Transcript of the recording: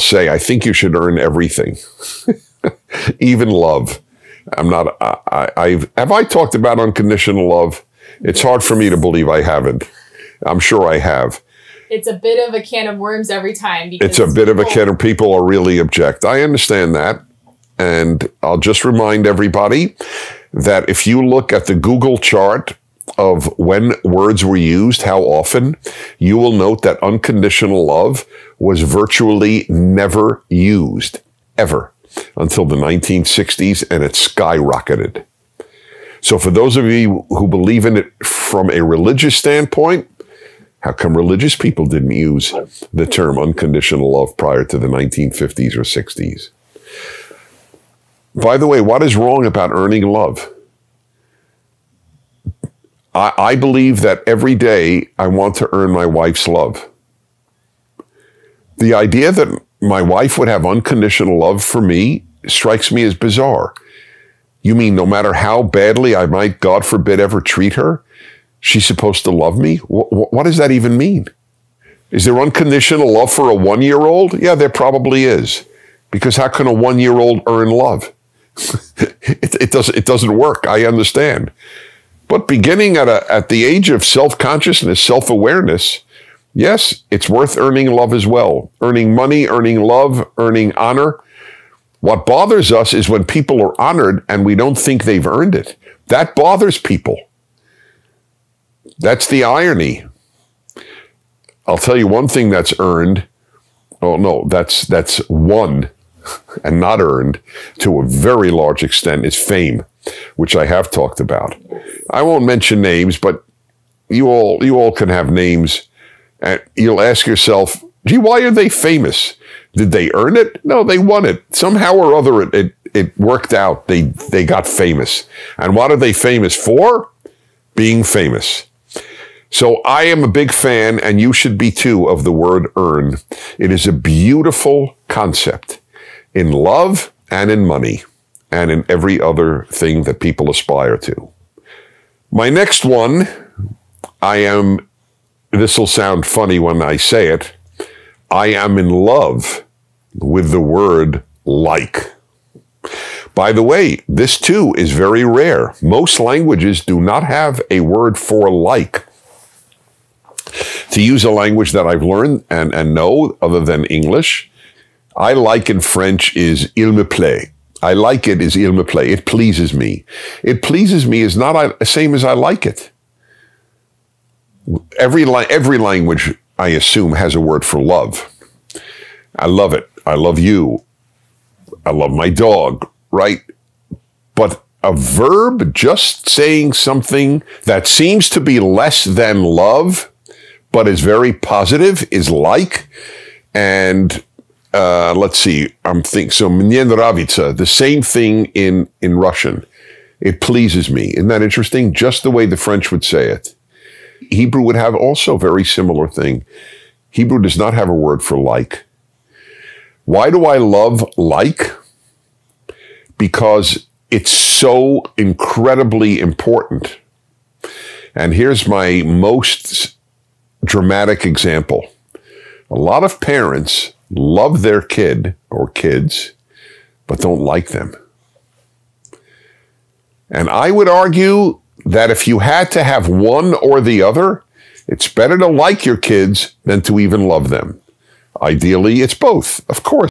say, I think you should earn everything, even love. Have I talked about unconditional love? It's hard for me to believe I haven't. I'm sure I have. It's a bit of a can of worms every time. It's a bit of a can of people are really object. I understand that. And I'll just remind everybody that if you look at the Google chart of when words were used, how often, you will note that unconditional love was virtually never used, ever, until the 1960s, and it skyrocketed. So for those of you who believe in it from a religious standpoint, how come religious people didn't use the term unconditional love prior to the 1950s or 60s? By the way, what is wrong about earning love? I believe that every day I want to earn my wife's love. The idea that my wife would have unconditional love for me strikes me as bizarre. You mean no matter how badly I might, God forbid, ever treat her, she's supposed to love me? What does that even mean? Is there unconditional love for a 1-year-old? Yeah, there probably is. Because how can a 1-year-old earn love? It doesn't work. I understand. But beginning at the age of self-consciousness, self-awareness, yes, it's worth earning love as well. Earning money, earning love, earning honor. What bothers us is when people are honored and we don't think they've earned it. That bothers people. That's the irony. I'll tell you one thing that's earned. Oh, no, that's won and not earned to a very large extent is fame, which I have talked about. I won't mention names, but you all can have names. And you'll ask yourself, gee, why are they famous? Did they earn it? No, they won it. Somehow or other, it worked out. They got famous. And what are they famous for? Being famous. So I am a big fan, and you should be too, of the word earn. It is a beautiful concept in love and in money and in every other thing that people aspire to. My next one, this will sound funny when I say it, I am in love with the word like. By the way, this too is very rare. Most languages do not have a word for like. To use a language that I've learned and know other than English, I like in French is il me plaît. I like it is il me plaît. It pleases me. It pleases me is not the same as I like it. Every language, I assume, has a word for love. I love it. I love you. I love my dog, right? But a verb just saying something that seems to be less than love, but is very positive, is like. And let's see, so mnie nравится, the same thing in Russian. It pleases me. Isn't that interesting? Just the way the French would say it. Hebrew would have also a very similar thing. Hebrew does not have a word for like. Why do I love like? Because it's so incredibly important. And here's my most dramatic example. A lot of parents love their kid or kids, but don't like them. And I would argue that if you had to have one or the other, it's better to like your kids than to even love them. Ideally, it's both, of course.